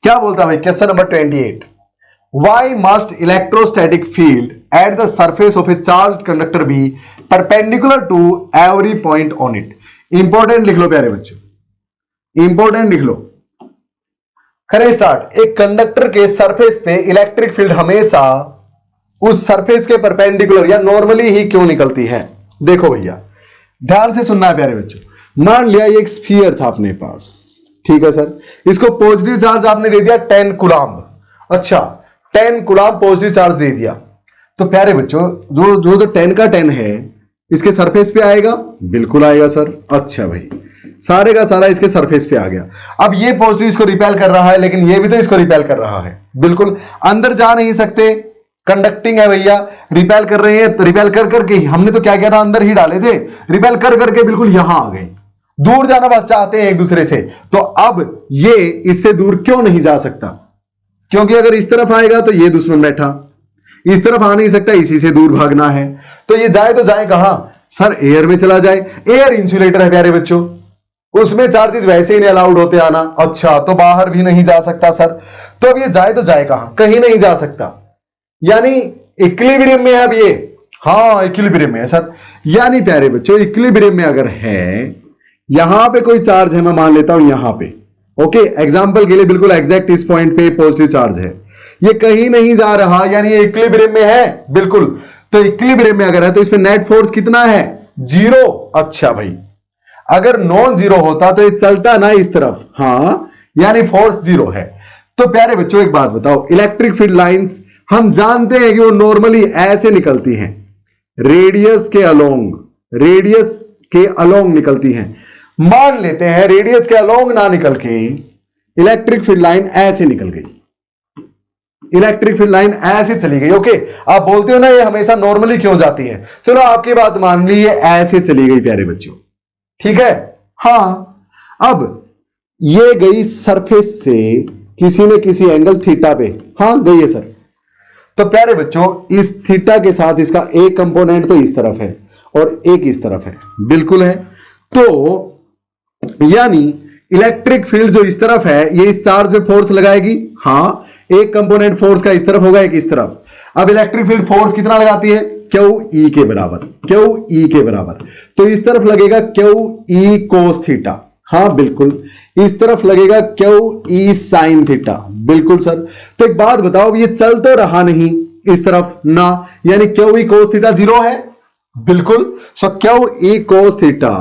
क्या बोलता है भाई question number 28, why must electrostatic field at the surface of a charge conductor be perpendicular to every point on it. Important लिख लो प्यारे बच्चों, इंपॉर्टेंट लिख लो। करें स्टार्ट। एक कंडक्टर के सरफेस पे इलेक्ट्रिक फील्ड हमेशा उस सरफेस के परपेंडिकुलर या नॉर्मली ही क्यों निकलती है? देखो भैया ध्यान से सुनना है प्यारे बच्चों। मान लिया ये एक स्फीयर था अपने पास, ठीक है सर, इसको पॉजिटिव चार्ज आपने दे दिया 10 कूलम्ब। अच्छा 10 कूलम्ब पॉजिटिव चार्ज दे दिया, तो प्यारे बच्चों जो 10 का 10 है इसके सरफेस पे आएगा, बिल्कुल आएगा सर। अच्छा भाई सारे का सारा इसके सरफेस पे आ गया। अब ये पॉजिटिव इसको रिपेल कर रहा है, लेकिन ये भी तो इसको रिपेल कर रहा है, बिल्कुल अंदर जा नहीं सकते, कंडक्टिंग है भैया, रिपेल कर रहे हैं। तो रिपेल कर करके हमने तो क्या किया था, अंदर ही डाले थे, रिपेल कर करके बिल्कुल यहां आ गए। दूर जाना बस चाहते हैं एक दूसरे से, तो अब ये इससे दूर क्यों नहीं जा सकता? क्योंकि अगर इस तरफ आएगा तो ये दुश्मन बैठा, इस तरफ आ नहीं सकता, इसी से दूर भागना है। तो ये जाए तो जाए कहां सर? एयर में चला जाए। एयर इंसुलेटर है प्यारे बच्चों, उसमें चार्जेस वैसे ही नहीं अलाउड होते आना। अच्छा तो बाहर भी नहीं जा सकता सर, तो अब ये जाए तो जाए कहां? कहीं नहीं जा सकता, यानी इक्विलिब्रियम में है अब ये। हाँ इक्विलिब्रियम में है सर, यानी प्यारे बच्चों इक्विलिब्रियम में अगर है, यहां पे कोई चार्ज है, मैं मान लेता हूं यहां पे, ओके एग्जांपल के लिए बिल्कुल एग्जैक्ट इस पॉइंट पे पॉजिटिव चार्ज है, ये कहीं नहीं जा रहा, यानी ये इक्विलिब्रियम में है बिल्कुल। तो इक्विलिब्रियम में अगर है तो इस पे नेट फोर्स कितना है? 0। अच्छा भाई अगर नॉन जीरो होता तो ये चलता ना इस तरफ, हाँ यानी फोर्स 0 है। तो प्यारे बच्चों एक बात बताओ, इलेक्ट्रिक फील्ड लाइंस हम जानते हैं कि वो नॉर्मली ऐसे निकलती हैं, रेडियस के अलोंग निकलती हैं। मान लेते हैं रेडियस के अलोंग ना निकल के इलेक्ट्रिक फील्ड लाइन ऐसे निकल गई, इलेक्ट्रिक फील्ड लाइन ऐसे चली गई। ओके आप बोलते हो ना ये हमेशा नॉर्मली क्यों जाती है, चलो आपकी बात मान ली, ये ऐसे चली गई प्यारे बच्चों, ठीक है। हाँ अब ये गई सरफेस से किसी न किसी एंगल थीटा पे, हाँ गई है सर। तो प्यारे बच्चों इस थीटा के साथ इसका एक कंपोनेंट तो इस तरफ है और एक इस तरफ है, बिल्कुल है। तो यानी इलेक्ट्रिक फील्ड जो इस तरफ है ये इस चार्ज पे फोर्स लगाएगी, हाँ एक कंपोनेंट फोर्स का इस तरफ होगा एक इस तरफ। अब इलेक्ट्रिक फील्ड फोर्स कितना लगाती है? क्यू ई के बराबर, क्यू ई के बराबर। तो इस तरफ लगेगा क्यू ई कोस थीटा, हाँ बिल्कुल, इस तरफ लगेगा क्यू ई साइन थीटा, बिल्कुल सर। तो एक बात बताओ, ये चल तो रहा नहीं इस तरफ ना, यानी क्यू ई कोस थीटा 0 है, बिल्कुल। So Q E cos theta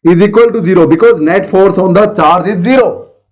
is equal to 0 because net force on the charge is 0.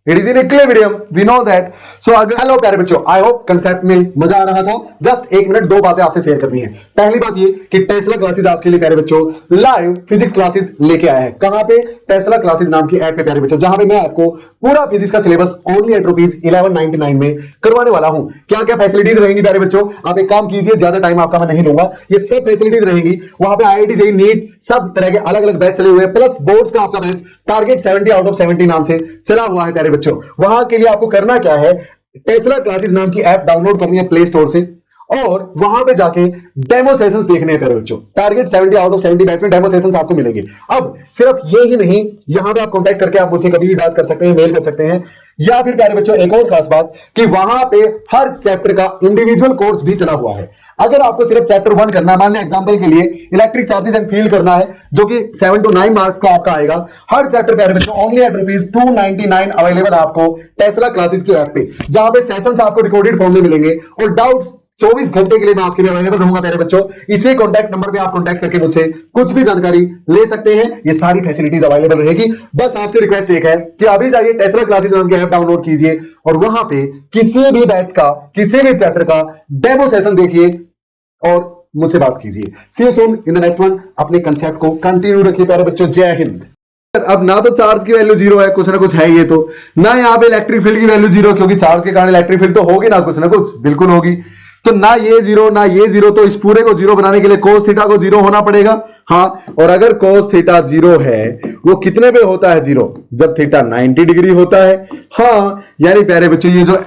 It is in equilibrium. We know that. So अगर हेलो प्यारे बच्चों, आई होप कंसेप्ट में मजा आ रहा था। Just एक मिनट दो बातें आपसे शेयर करनी है। पहली बात ये कि टेस्ला क्लासेस आपके लिए प्यारे बच्चों लाइव फिजिक्स क्लासेस लेके आया है। कहां पे? टेस्ला क्लासेस नाम की ऐप पे प्यारे बच्चों, जहां पे मैं आपको पूरा फिजिक्स का सिलेबस ओनली एट ₹1199 में करवाने वाला हूं। क्या क्या फैसिलिटीज रहेंगी प्यारे बच्चों? आप एक काम कीजिए, ज्यादा टाइम आपका मैं नहीं लूंगा, ये सब फैसिलिटीज रहेंगी। वहां पे IIT जेईई नीट सब तरह के अलग अलग बैच चले हुए हैं, प्लस बोर्ड्स का आपका बैच टारगेट 70 आउट ऑफ 70 नाम से चला हुआ है प्यारे बच्चों। वहां के लिए आपको करना क्या है, टेस्ला क्लासेस नाम की ऐप डाउनलोड करनी है प्ले स्टोर से, और वहां पे जाके डेमो सेशंस देखने हैं प्यारे बच्चों। टारगेट 70 आउट ऑफ 70 बैच में डेमो सेशंस आपको मिलेंगे। अब सिर्फ ये ही नहीं, यहां पे आप कांटेक्ट करके आप मुझसे कभी भी बात कर सकते हैं, मेल कर सकते हैं, या फिर प्यारे बच्चों एक और खास बात कि वहां पे हर चैप्टर का इंडिविजुअल कोर्स भी चला हुआ है। अगर आपको सिर्फ चैप्टर 1 करना है, मान लें एग्जांपल के लिए इलेक्ट्रिक चार्जेस एंड फील्ड करना है, जो कि 7 to 9 मार्क्स का आपका आएगा, हर चैप्टर प्यारे बच्चों ओनली एट ₹299 अवेलेबल आपको टेस्ला क्लासेस की ऐप पे, जहां पे सेशंस आपको रिकॉर्डेड फॉर्म में मिलेंगे और डाउट्स 24 घंटे के लिए मैं आपके लिए अवेलेबल रहूंगा प्यारे बच्चों। इसी कॉन्टैक्ट नंबर पे आप कॉन्टैक्ट करके मुझसे कुछ भी जानकारी ले सकते हैं, ये सारी फैसिलिटीज अवेलेबल रहेगी। बस आपसे रिक्वेस्ट एक है कि अभी जाइए टेस्ला क्लासेस नाम की ऐप डाउनलोड कीजिए और वहां पे किसी भी बैच का, किसी भी चैप्टर का डेमो सेशन देखिए और मुझसे बात कीजिए। See you soon in the next one. अपने कंसेप्ट को कंटिन्यू रखिए प्यारे बच्चों। जय हिंद। अब ना तो चार्ज की वैल्यू 0 है, कुछ ना कुछ है ये तो, ना यहाँ पे इलेक्ट्रिक फील्ड की वैल्यू 0, क्योंकि चार्ज के कारण इलेक्ट्रिक फील्ड तो होगी ना कुछ, बिल्कुल होगी। तो ना ये 0 ना ये 0, तो इस पूरे को 0 बनाने के लिए कोस थीटा को 0 होना पड़ेगा। हाँ, और अगर कोस थीटा 0 है, वो कितने पे होता है 0? जब थीटा 90 डिग्री होता है। हाँ, यानी प्यारे बच्चों ये जो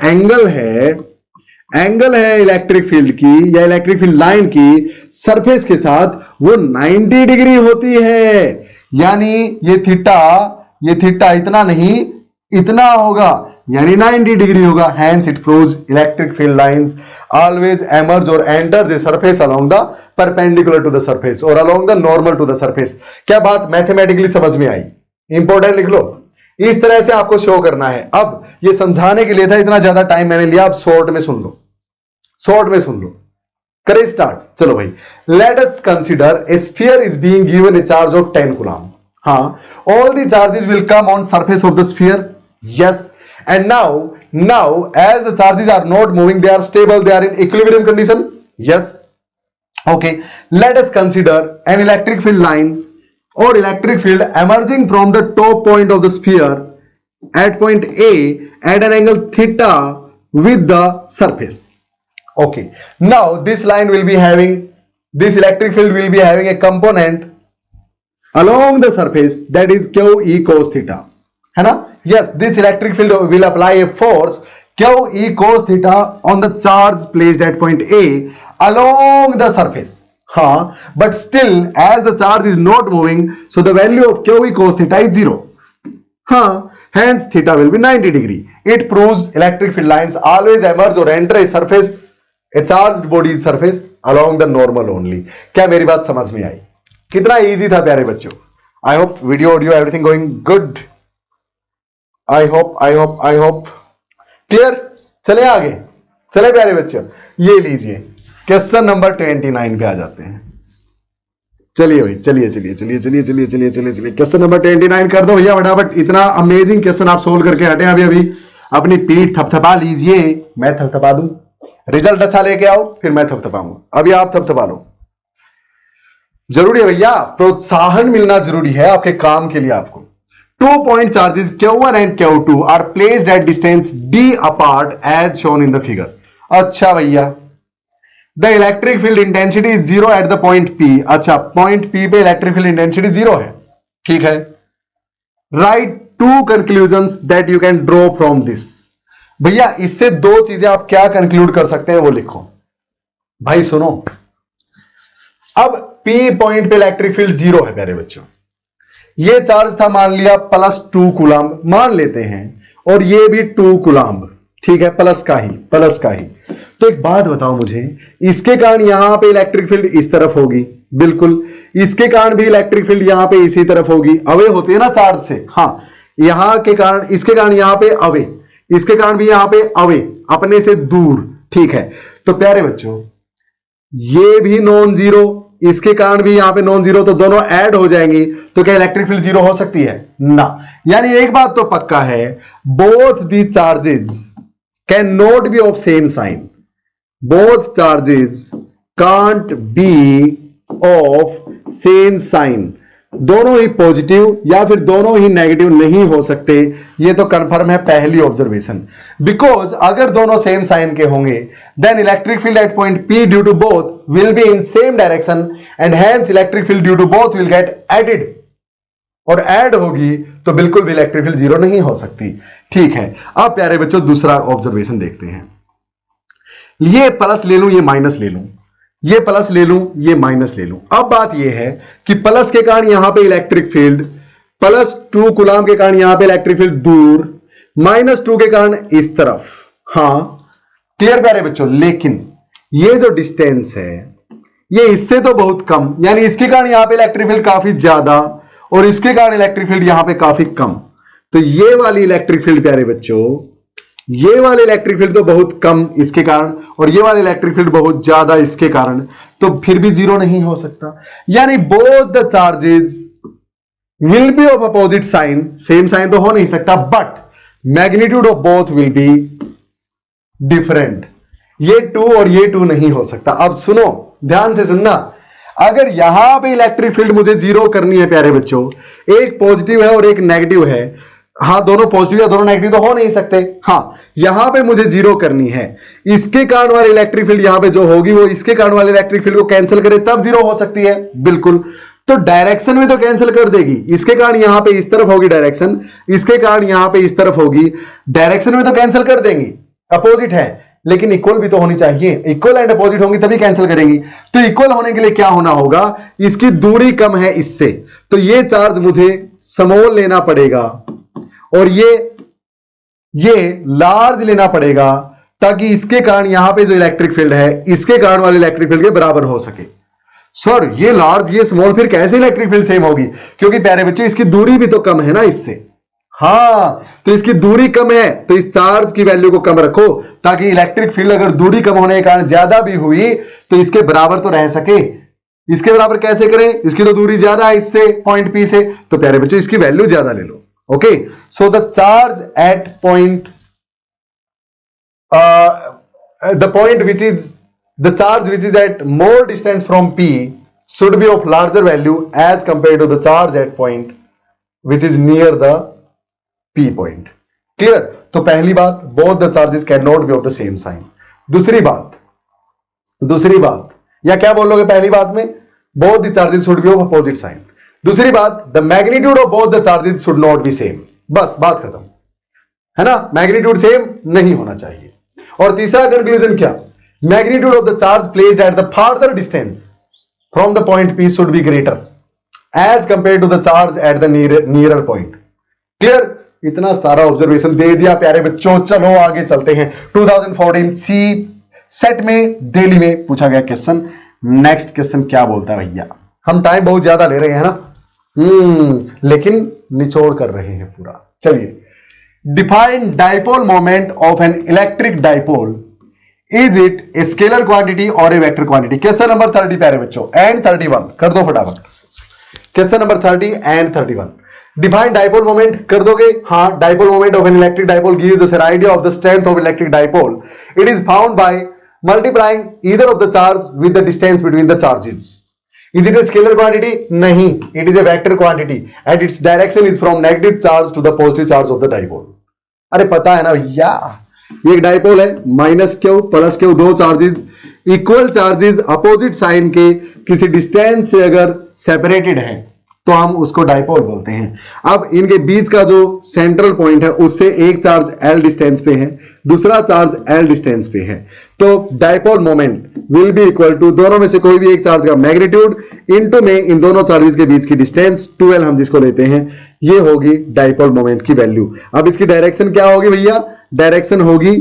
एंगल है इलेक्ट्रिक फील्ड की या इलेक्ट्रिक फील्ड लाइन की सरफेस के साथ, वो 90 डिग्री होती है। यानी ये थीटा इतना नहीं, इतना होगा। यानी 90 डिग्री होगा। Hence it proves electric field lines always emerge और enter the surface along the perpendicular to the surface और along the normal to the surface. क्या बात मैथमेटिकली समझ में आई? इंपॉर्टेंट लिख लो, इस तरह से आपको शो करना है। अब ये समझाने के लिए था, इतना ज्यादा टाइम मैंने लिया, अब शॉर्ट में सुन लो, शॉर्ट में सुन लो। करें स्टार्ट, चलो भाई। Let us consider a sphere is being given A charge of 10 coulomb. हाँ, all the charges will come on surface of the sphere. Yes, and now as the charges are not moving, they are stable, they are in equilibrium condition. Yes, okay. Let us consider an electric field line or electric field emerging from the top point of the sphere at point A at an angle theta with the surface. Okay, now this line will be having, this electric field will be having a component along the surface that is QE cos theta, है ना? Yes, this electric field will apply a force QE cos theta on the charge placed at point A along the surface. हाँ, but still as the charge is not moving, so the value of QE cos theta is 0. हाँ, hence theta will be 90 degree. It proves electric field lines always emerge or enter a surface, a charged body surface along the normal only. क्या मेरी बात समझ में आई? कितना easy था प्यारे बच्चों? I hope video audio everything going good. I hope clear. चले आगे, चले प्यारे बच्चों, ये लीजिए क्वेश्चन नंबर 29 पे आ जाते हैं। चलिए भाई, चलिए क्वेश्चन नंबर 29 कर दो भैया फटाफट। इतना अमेजिंग क्वेश्चन आप सोल्व करके हटे अभी अपनी पीठ थपथपा लीजिए, मैं थपथपा दूं। रिजल्ट अच्छा लेके आओ, फिर मैं थपथपाऊंगा। अभी आप थपथपा लो, जरूरी है भैया, प्रोत्साहन मिलना जरूरी है आपके काम के लिए। आपको 2 point charges Q1 and Q2 are placed at distance d apart as shown in the figure. अच्छा भैया, the electric field intensity is 0 at the point P. अच्छा, point P पे electric field intensity 0 है, ठीक है। Write 2 conclusions that you can draw from this. भैया इससे 2 चीजें आप क्या कंक्लूड कर सकते हैं वो लिखो। भाई सुनो, अब P पॉइंट पे इलेक्ट्रिक फील्ड 0 है प्यारे बच्चों। ये चार्ज था मान लिया +2 कूलम मान लेते हैं, और ये भी 2 कूलम, ठीक है, प्लस का ही। तो एक बात बताओ मुझे, इसके कारण यहां पे इलेक्ट्रिक फील्ड इस तरफ होगी, बिल्कुल। इसके कारण भी इलेक्ट्रिक फील्ड यहां पे इसी तरफ होगी, अवे होते हैं ना चार्ज से। हाँ, यहां के कारण, इसके कारण यहां पे अवे, इसके कारण भी यहां पे अवे, अपने से दूर, ठीक है। तो प्यारे बच्चों ये भी नॉन जीरो, इसके कारण भी यहां पे नॉन जीरो, तो दोनों ऐड हो जाएंगी, तो क्या इलेक्ट्रिक फील्ड 0 हो सकती है? ना। यानी एक बात तो पक्का है, both the charges can not be of same sign. Both charges can't be of same sign. दोनों ही पॉजिटिव या फिर दोनों ही नेगेटिव नहीं हो सकते, ये तो कंफर्म है पहली ऑब्जर्वेशन। बिकॉज अगर दोनों सेम साइन के होंगे, then electric field at point P due to both will be in same direction and hence electric field due to both will get added, और ऐड होगी तो बिल्कुल भी इलेक्ट्रिक फील्ड 0 नहीं हो सकती, ठीक है। अब प्यारे बच्चों दूसरा ऑब्जर्वेशन देखते हैं। ये प्लस ले लूं, ये माइनस ले लूं, ये प्लस ले लूं, ये माइनस ले लूं। अब बात यह है कि प्लस के कारण यहां पे इलेक्ट्रिक फील्ड +2 कूलम के कारण यहां पे इलेक्ट्रिक फील्ड दूर, -2 के कारण इस तरफ। हां क्लियर प्यारे बच्चों। लेकिन ये जो डिस्टेंस है ये इससे तो बहुत कम, यानी इसके कारण यहां पे इलेक्ट्रिक फील्ड काफी ज्यादा और इसके कारण इलेक्ट्रिक फील्ड यहां पे काफी कम। तो ये वाली इलेक्ट्रिक फील्ड प्यारे बच्चों, ये वाले इलेक्ट्रिक फील्ड तो बहुत कम इसके कारण, और ये वाले इलेक्ट्रिक फील्ड बहुत ज्यादा इसके कारण, तो फिर भी 0 नहीं हो सकता। यानी both the charges will be of opposite sign, same sign तो हो नहीं सकता, but magnitude of both will be different. ये 2 और ये 2 नहीं हो सकता। अब सुनो, ध्यान से सुनना, अगर यहां पे इलेक्ट्रिक फील्ड मुझे 0 करनी है प्यारे बच्चों, एक पॉजिटिव है और एक नेगेटिव है, हाँ दोनों पॉजिटिव या दोनों नेगेटिव तो हो नहीं सकते। हाँ, यहां पे मुझे 0 करनी है, इसके कारण वाली इलेक्ट्रिक फील्ड यहां पे जो होगी वो इसके कारण वाले इलेक्ट्रिक फील्ड को कैंसिल करे तब 0 हो सकती है, बिल्कुल। तो डायरेक्शन में तो कैंसिल कर देगी, इसके कारण यहां पे इस तरफ होगी डायरेक्शन, इसके कारण यहां पे इस तरफ होगी, डायरेक्शन में तो कैंसिल कर देंगी, अपोजिट है, लेकिन इक्वल भी तो होनी चाहिए। इक्वल एंड अपोजिट होंगी तभी कैंसिल करेंगी। तो इक्वल होने के लिए क्या होना होगा, इसकी दूरी कम है इससे, तो ये चार्ज मुझे स्मॉल लेना पड़ेगा और ये ये लार्ज लेना पड़ेगा ताकि इसके कारण यहां पे जो इलेक्ट्रिक फील्ड है इसके कारण वाले इलेक्ट्रिक फील्ड के बराबर हो सके। सर ये लार्ज ये स्मॉल फिर कैसे इलेक्ट्रिक फील्ड सेम होगी? क्योंकि प्यारे बच्चे इसकी दूरी भी तो कम है ना इससे। हाँ, तो इसकी दूरी कम है तो इस चार्ज की वैल्यू को कम रखो ताकि इलेक्ट्रिक फील्ड अगर दूरी कम होने के कारण ज्यादा भी हुई तो इसके बराबर तो रह सके। इसके बराबर कैसे करें? इसकी तो दूरी ज्यादा है इससे, पॉइंट पी से, तो प्यारे बच्चे इसकी वैल्यू ज्यादा ले लो। Okay, so the charge at point the point which is the charge which is at more distance from P should be of larger value as compared to the charge at point which is near the P point. Clear? तो पहली बात, both the charges cannot be of the same sign. दूसरी बात या क्या बोल लोगे पहली बात में? both the charges should be of opposite sign. दूसरी बात, the magnitude of both the charges should not be same. बस बात खत्म, है ना? मैग्नीट्यूड सेम नहीं होना चाहिए। और तीसरा कंक्लूजन क्या? Magnitude of the charge placed at the farther distance from the point P should be greater as compare to the charge at the nearer point. Clear? इतना सारा ऑब्जर्वेशन दे दिया प्यारे बच्चों। चलो आगे चलते हैं। 2014 सी सेट में दिल्ली में पूछा गया क्वेश्चन। नेक्स्ट क्वेश्चन क्या बोलता है भैया? हम टाइम बहुत ज्यादा ले रहे हैं ना, लेकिन निचोड़ कर रहे हैं पूरा। चलिए, define dipole moment of an electric dipole. Is it a scalar quantity or a vector quantity? Question number 30 प्यारे बच्चों एंड 31 कर दो फटाफट। Question number 30 and 31 define dipole moment कर दोगे? हाँ, dipole moment of an electric dipole gives us an idea of the strength of electric dipole. It is found by multiplying either of the charge with the distance between the charges. Is it a scalar quantity? नहीं, it is a vector quantity and its direction is from negative charge to the positive charge of the dipole. अरे पता है ना भैया, एक dipole है, minus q plus q, दो charges equal charges opposite sign के किसी डिस्टेंस से अगर सेपरेटेड है तो हम उसको डाइपोल बोलते हैं. अब इनके बीच का जो सेंट्रल पॉइंट है उससे एक चार्ज L डिस्टेंस पे है, दूसरा चार्ज L डिस्टेंस पे है, तो dipole moment will be equal to दोनों में से कोई भी एक चार्ज का मैग्नीट्यूड इनटू में इन दोनों चार्जेस के बीच की डिस्टेंस 2L हम जिसको लेते हैं, ये होगी डाइपोल मोमेंट की वैल्यू. अब इसकी डायरेक्शन क्या होगी भैया? डायरेक्शन होगी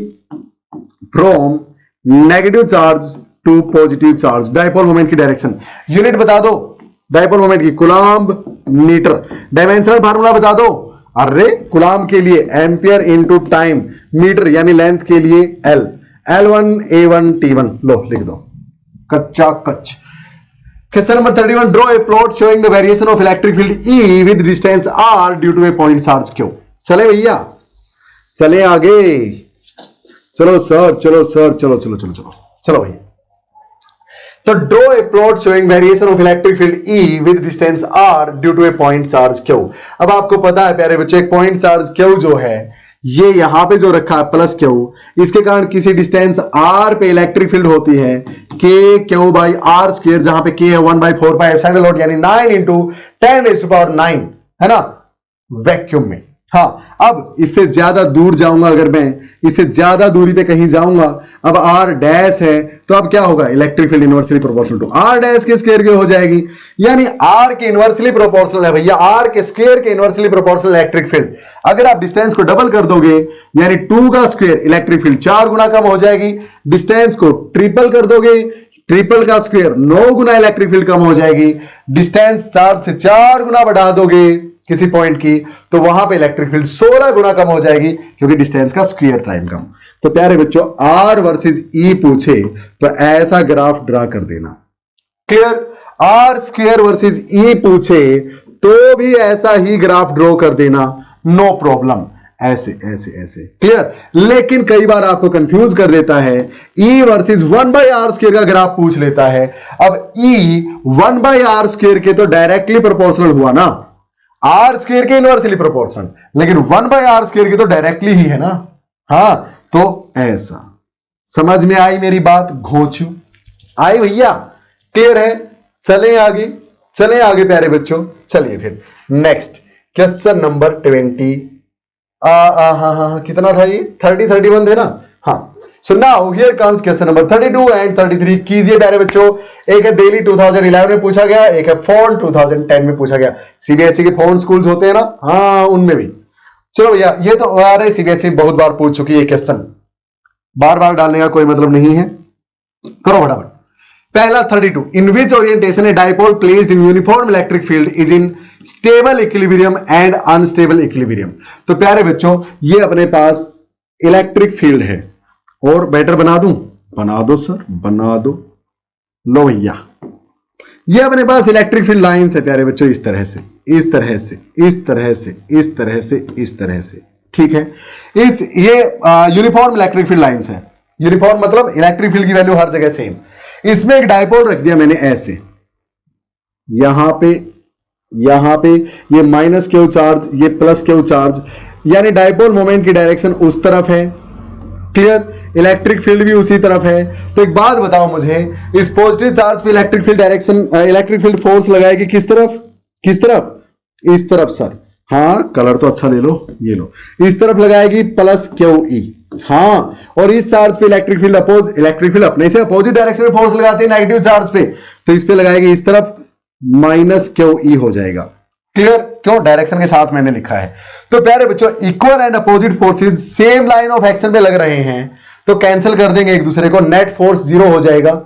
from negative charge to positive charge. Dipole moment की डायरेक्शन यूनिट बता दो डाइपोल मोमेंट की, कूलम्ब मीटर. डायमेंशनल फार्मूला बता दो, अरे कूलम्ब के लिए एम्पियर इनटू टाइम, मीटर यानी लेंथ के लिए L, L1 A1 T1. लो लिख दो कच्चा कच. Question number 31 draw a plot showing the variation of electric field E with distance R due to a point charge Q. चले भैया, चले आगे. चलो सर, चलो सर, चलो चलो चलो चलो चलो भैया. तो draw a plot showing variation of electric field E with distance R due to a point charge Q. अब आपको पता है प्यारे बच्चे, एक पॉइंट चार्ज Q जो है ये यहां पे जो रखा है प्लस Q, इसके कारण किसी डिस्टेंस R पे इलेक्ट्रिक फील्ड होती है K Q by R square, जहां पे K है 1/4 पाई एप्सिलॉन नॉट यानी 9 इंटू 10⁹, है ना, वैक्यूम में. हाँ, अब इससे ज्यादा दूर जाऊंगा, अगर मैं इससे ज्यादा दूरी पे कहीं जाऊंगा, अब R डैश है तो अब क्या होगा? Electric field inversely proportional to R dash के स्क्वायर के हो जाएगी, यानी R के इनवर्सली प्रोपोर्शनल है भैया, R के स्क्वायर के इनवर्सली प्रोपोर्शनल इलेक्ट्रिक फील्ड. अगर आप डिस्टेंस को डबल कर दोगे यानी 2 का स्क्वायर, इलेक्ट्रिक फील्ड 4 गुना कम हो जाएगी. डिस्टेंस को ट्रिपल कर दोगे, ट्रिपल का स्क्वायर 9 गुना इलेक्ट्रिक फील्ड कम हो जाएगी. डिस्टेंस 4 से 4 गुना बढ़ा दोगे किसी पॉइंट की तो वहां पे इलेक्ट्रिक फील्ड 16 गुना कम हो जाएगी, क्योंकि डिस्टेंस का स्क्वायर टाइम कम. तो प्यारे बच्चों, R वर्सेस E पूछे तो ऐसा ग्राफ ड्रा कर देना. Clear? R square versus E पूछे तो भी ऐसा ही ग्राफ ड्रॉ कर देना, नो प्रॉब्लम. ऐसे ऐसे ऐसे. क्लियर? लेकिन कई बार आपको कंफ्यूज कर देता है, E वर्सेस 1/R स्क्वायर का ग्राफ पूछ लेता है. अब E 1/R स्क्वायर के तो डायरेक्टली प्रोपोर्शनल हुआ ना, R स्क्वायर के इनवर्सली प्रोपोर्शनल, लेकिन 1/R स्क्वायर की तो डायरेक्टली ही है ना. हाँ, तो ऐसा. समझ में आई मेरी बात? घोंचू आई भैया? क्लियर है? चले आगे, चले आगे प्यारे बच्चों. चलिए फिर नेक्स्ट क्वेश्चन नंबर 20. हाँ, कितना था ये? 30 31 थे ना. हाँ, so now here comes question number 32 and 33. कीजिए प्यारे बच्चों. एक है दिल्ली 2011 में पूछा गया, एक है फोन 2010 में पूछा गया. सीबीएसई के फोन स्कूल्स होते हैं ना, हाँ उनमें भी. चलो भैया, ये तो अरे सीबीएसई बहुत बार पूछ चुकी है क्वेश्चन, बार बार डालने का कोई मतलब नहीं है, करो फटाफट। पहला 32, in which orientation a dipole placed in uniform electric field is in stable equilibrium and unstable equilibrium. तो प्यारे बच्चों, ये अपने पास इलेक्ट्रिक फील्ड है, और बेटर बना दूं? बना दो सर, बना दो। लो भैया, ये अपने पास इलेक्ट्रिक फील्ड लाइंस है प्यारे बच्चों, इस तरह से, इस तरह से, इस तरह से, इस तरह से, इस तरह से, ठीक है। ये यूनिफॉर्म इलेक्ट्रिक फील्ड लाइंस है। यूनिफॉर्म मतलब इलेक्ट्रिक फील्ड की वैल्यू हर जगह सेम। इसमें एक डाइपोल रख दिया मैंने ऐसे, यहां पे ये माइनस क्यू चार्ज, ये प्लस क्यू चार्ज, यानी डाइपोल मोमेंट की डायरेक्शन उस तरफ है, क्लियर। इलेक्ट्रिक फील्ड भी उसी तरफ है। तो एक बात बताओ मुझे, इस पॉजिटिव चार्ज पे electric field direction, electric field force लगाएगी किस तरफ? किस तरफ? इस तरफ सर। हाँ, कलर तो अच्छा ले लो, ये लो, इस तरफ लगाएगी प्लस क्यू ई। हाँ, और इस चार्ज पे इलेक्ट्रिक फील्ड अपने से अपोजिट डायरेक्शन में फोर्स लगाती है नेगेटिव चार्ज पे, तो इस पे लगाएगी इस तरफ, माइनस क्यू ई हो जाएगा, क्लियर। क्यों? डायरेक्शन के साथ मैंने लिखा है। तो प्यारे बच्चों, equal and opposite forces same line of action पे लग रहे हैं, तो कैंसिल कर देंगे एक दूसरे को, नेट फोर्स 0 हो जाएगा,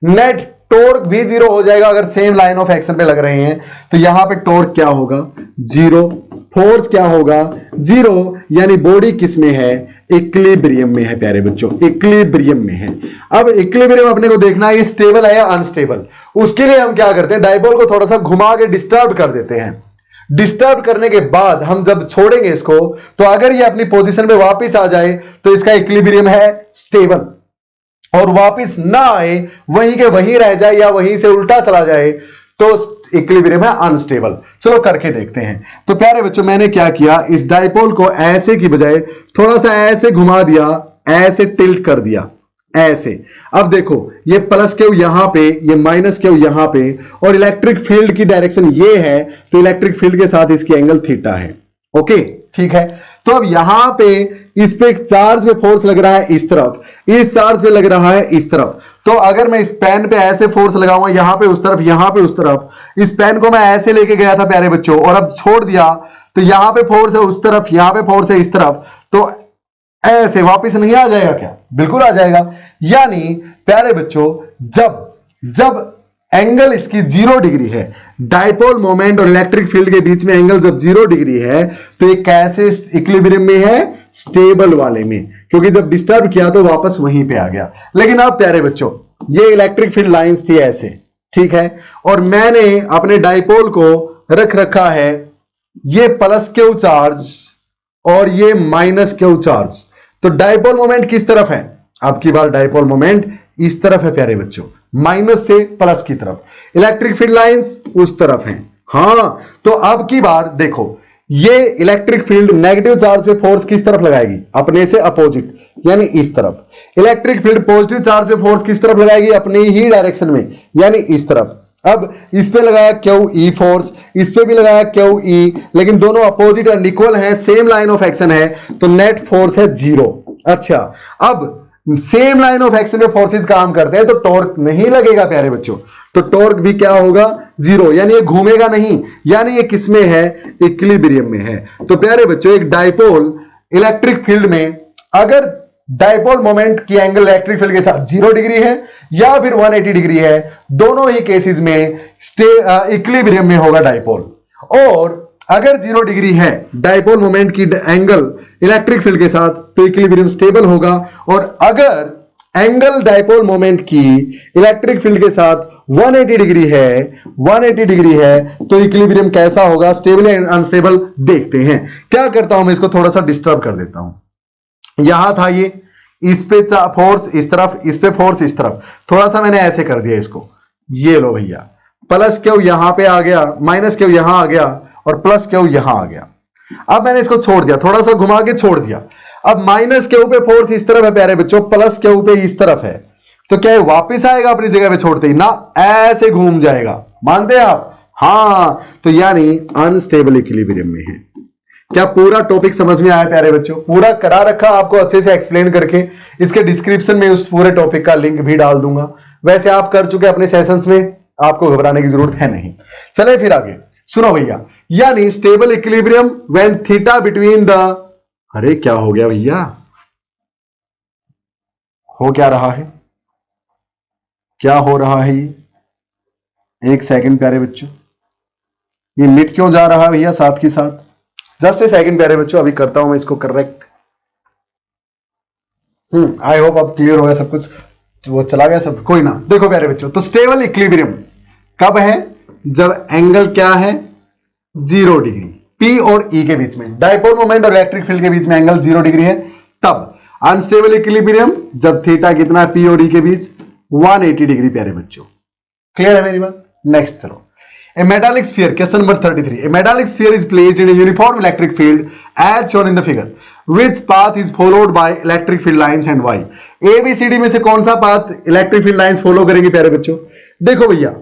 नेट टॉर्क भी 0 हो जाएगा। अगर सेम लाइन ऑफ एक्शन पे लग रहे हैं तो यहां पे टॉर्क क्या होगा? 0, फोर्स क्या होगा? 0, यानी बॉडी किस में है? इक्विलिब्रियम में है प्यारे बच्चों, इक्विलिब्रियम में है। अब इक्विलिब्रियम अपने को देखना है, ये स्टेबल है या अनस्टेबल। उसके लिए हम क्या करते हैं, डाइपोल को थोड़ा सा घुमा के डिस्टर्ब कर देते हैं। डिस्टर्ब करने के बाद हम जब छोड़ेंगे इसको, तो अगर ये अपनी पोजीशन पे वापस आ जाए तो इसका इक्विलिब्रियम है स्टेबल, और वापस ना आए, वहीं के वहीं रह जाए या वहीं से उल्टा चला जाए, तो इक्विलिब्रियम है अनस्टेबल। चलो करके देखते हैं। तो प्यारे बच्चों, मैंने क्या किया, इस डाइपोल को ऐसे की बजाय थोड़ा सा ऐसे घुमा दिया, ऐसे टिल्ट कर दिया, ऐसे। अब देखो, ये प्लस क्यू यहां पे, ये माइनस क्यू यहां पे, और इलेक्ट्रिक फील्ड की डायरेक्शन ये है, तो इलेक्ट्रिक फील्ड के साथ इसकी एंगल थीटा है। ओके, ठीक है। तो अब यहां पे इस पे चार्ज पे फोर्स लग रहा है इस तरफ, इस चार्ज पे लग रहा है इस तरफ। तो अगर मैं इस पेन पे ऐसे फोर्स लगाऊंगा, यहां पे उस तरफ, यहां पे उस तरफ, इस पेन को मैं ऐसे लेके गया था प्यारे बच्चों, और अब छोड़ दिया, तो यहां पे फोर्स है उस तरफ, यहां पे फोर्स है इस तरफ, तो ऐसे वापस नहीं आ जाएगा क्या? बिल्कुल आ जाएगा। यानी प्यारे बच्चों, जब एंगल इसकी 0 डिग्री है, डाइपोल मोमेंट और इलेक्ट्रिक फील्ड के बीच में एंगल जब 0 डिग्री है, तो ये कैसे इक्विलिब्रियम में है? स्टेबल वाले में, क्योंकि जब डिस्टर्ब किया तो वापस वहीं पे आ गया। लेकिन अब प्यारे बच्चों, ये इलेक्ट्रिक फील्ड लाइंस थी ऐसे, ठीक है, और मैंने अपने डाइपोल को रख रखा है ये प्लस क्यू चार्ज और ये माइनस क्यू चार्ज। तो डाइपोल मोमेंट किस तरफ है? अब की बार डाइपोल मोमेंट इस तरफ है प्यारे बच्चों, माइनस से प्लस की तरफ। इलेक्ट्रिक फील्ड लाइंस उस तरफ हैं। हां, तो अब की बार देखो, ये इलेक्ट्रिक फील्ड नेगेटिव चार्ज पे फोर्स किस तरफ लगाएगी? अपने से अपोजिट, यानी इस तरफ। इलेक्ट्रिक फील्ड पॉजिटिव चार्ज पे फोर्स किस तरफ लगाएगी? अपनी ही डायरेक्शन में, यानी इस तरफ। अब इस पे लगाया क्यू ई फोर्स, इस पे भी लगाया क्यू ई, लेकिन दोनों अपोजिट एंड इक्वल हैं, सेम लाइन ऑफ एक्शन है, तो नेट फोर्स है 0। अच्छा, अब सेम लाइन ऑफ एक्शन में फोर्सेस काम करते हैं, तो टॉर्क नहीं लगेगा प्यारे बच्चों, तो टॉर्क भी क्या होगा? 0, यानी ये घूमेगा नहीं, यानी ये किस में है? इक्विलिब्रियम में है। तो प्यारे बच्चों, एक डाइपोल इलेक्ट्रिक फील्ड में, अगर डाइपोल मोमेंट की एंगल इलेक्ट्रिक फील्ड के साथ 0 डिग्री है या फिर 180 डिग्री है, दोनों ही केसेस में इक्विलिब्रियम में होगा डाइपोल। और अगर 0 डिग्री है डाइपोल मोमेंट की एंगल इलेक्ट्रिक फील्ड के साथ, तो इक्विलिब्रियम स्टेबल होगा। और अगर एंगल डाइपोल मोमेंट की इलेक्ट्रिक फील्ड के साथ 180 डिग्री है, तो इक्विलिब्रियम कैसा होगा? स्टेबल या अनस्टेबल? देखते हैं। क्या करता हूं मैं, इसको थोड़ा सा डिस्टर्ब कर देता हूं। यहां था ये, इस पे फोर्स इस तरफ, इस पे फोर्स इस तरफ, थोड़ा सा मैंने ऐसे कर दिया इसको। ये लो भैया, प्लस क्यू यहां पे आ गया, माइनस क्यू यहां आ गया, और प्लस क्यू यहां आ गया। अब मैंने इसको छोड़ दिया, थोड़ा सा घुमा के छोड़ दिया। अब माइनस क्यू पे फोर्स इस तरफ है प्यारे बच्चों, प्लस क्यू पे इस तरफ है, तो क्या वापस आएगा अपनी जगह पे छोड़ते ही? ना, ऐसे घूम जाएगा। मानते हैं आप? हां, तो यानी अनस्टेबल इक्विलिब्रियम में है। क्या पूरा टॉपिक समझ में आया प्यारे बच्चों? पूरा करा रखा आपको अच्छे से एक्सप्लेन करके। इसके डिस्क्रिप्शन में उस पूरे टॉपिक का लिंक भी डाल दूंगा। वैसे आप कर चुके अपने सेशंस में, आपको घबराने की जरूरत है नहीं। चले फिर आगे। सुनो भैया, यानी stable equilibrium when theta between the, अरे क्या हो गया भैया, हो क्या रहा है, क्या हो रहा है ये, एक सेकंड प्यारे बच्चों, ये मिट क्यों जा रहा है भैया साथ के साथ, जस्ट ए सेकंड प्यारे बच्चों, अभी करता हूं मैं इसको करेक्ट। आई होप अब क्लियर हो गया सब कुछ, वो चला गया सब, कोई ना। देखो प्यारे बच्चों, तो स्टेबल इक्विलिब्रियम कब है, जब एंगल क्या है 0 डिग्री, P और E के बीच में, डाइपोल मोमेंट और इलेक्ट्रिक फील्ड के बीच में एंगल 0 डिग्री है तब। अनस्टेबल इक्विलिब्रियम जब थीटा कितना है P और E के बीच 180 डिग्री प्यारे बच्चों। क्लियर है मेरी बात? नेक्स्ट चलो, A metallic sphere, question number 33. A metallic sphere is placed in a uniform electric field as shown in the figure. Which path is followed by electric field lines and why? A, B, C, D में से कौन सा path electric field lines follow करेंगे प्यारे बच्चों? देखो भैया,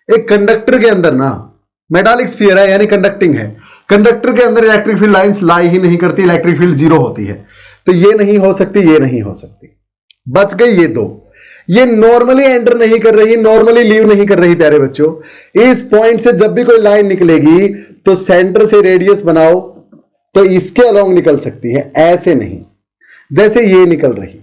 एक कंडक्टर के अंदर ना मेटालिक स्फीयर है यानी कंडक्टिंग है, कंडक्टर के अंदर इलेक्ट्रिक फील्ड लाइंस लाई ही नहीं करती, इलेक्ट्रिक फील्ड 0 होती है, तो ये नहीं हो सकती, ये नहीं हो सकती, बच गई ये दो। ये नॉर्मली एंटर नहीं कर रही, नॉर्मली लीव नहीं कर रही प्यारे बच्चों। इस पॉइंट से जब भी कोई लाइन निकलेगी तो सेंटर से रेडियस बनाओ तो इसके अलोंग निकल सकती है, ऐसे नहीं जैसे ये निकल रही,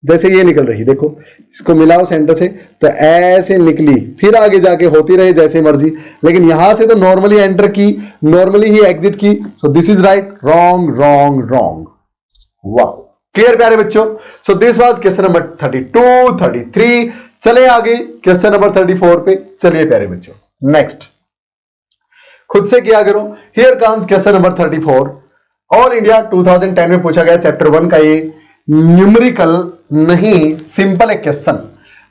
जैसे ये निकल रही, देखो इसको मिलाओ सेंटर से तो ऐसे निकली, फिर आगे जाके होती रहे जैसे मर्जी, लेकिन यहां से तो नॉर्मली एंटर की, नॉर्मली ही एग्जिट की। So this is right, wrong wrong wrong. वाह, क्लियर प्यारे बच्चों? So this was question number 32, 33। चले आगे क्वेश्चन नंबर 34 पे, चलिए प्यारे बच्चों नेक्स्ट, खुद से किया करो। Here comes question number 34, all India 2010 में पूछा गया चैप्टर 1 का ये न्यूमेरिकल नहीं सिंपल एक question.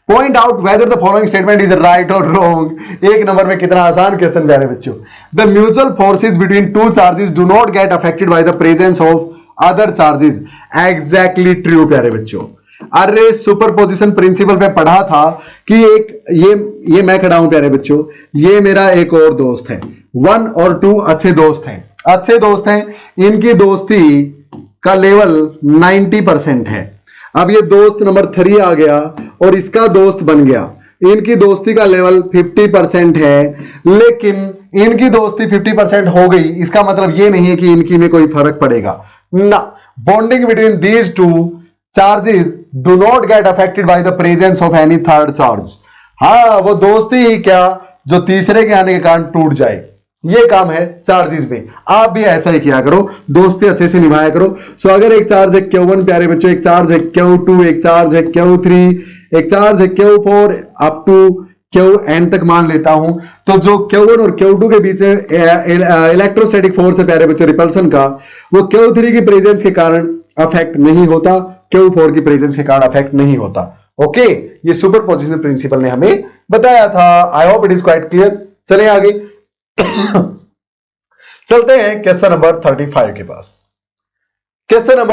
Point out whether the following statement is right और रॉन्ग। एक नंबर में कितना आसान क्वेश्चन प्यारे बच्चों। The mutual forces between two charges do not get affected by the presence of other charges. Exactly true प्यारे बच्चों। अरे सुपरपोजिशन प्रिंसिपल पे पढ़ा था कि एक ये मैं खड़ा हूं प्यारे बच्चों, ये मेरा एक और दोस्त है, 1 और 2 अच्छे दोस्त हैं, अच्छे दोस्त हैं, इनकी दोस्ती का लेवल 90% है। अब ये दोस्त नंबर 3 आ गया और इसका दोस्त बन गया, इनकी दोस्ती का लेवल 50% है, लेकिन इनकी दोस्ती 50% हो गई, इसका मतलब ये नहीं है कि इनकी में कोई फर्क पड़ेगा ना। Bonding between these two charges do not get affected by the presence of any third charge. हाँ, वो दोस्ती ही क्या जो तीसरे के आने के कारण टूट जाए, ये काम है चार्जेस में। आप भी ऐसा ही किया करो, दोस्ती अच्छे से निभाया करो। सो अगर एक चार्ज है Q1 प्यारे बच्चों, एक चार्ज है Q2, एक चार्ज है Q3, एक चार्ज है Q4 अप टू Qn तक मान लेता हूं, तो जो Q1 और Q2 के बीच में इलेक्ट्रोस्टैटिक फोर्स है प्यारे बच्चों रिपल्सन का, वो Q3 की प्रेजेंस के कारण अफेक्ट नहीं होता, Q4 की प्रेजेंस के कारण अफेक्ट नहीं होता। ओके, ये सुपरपोजिशन प्रिंसिपल ने हमें बताया था। I hope it is quite clear. चले आगे चलते हैं क्वेश्चन नंबर 35 के पास। Question number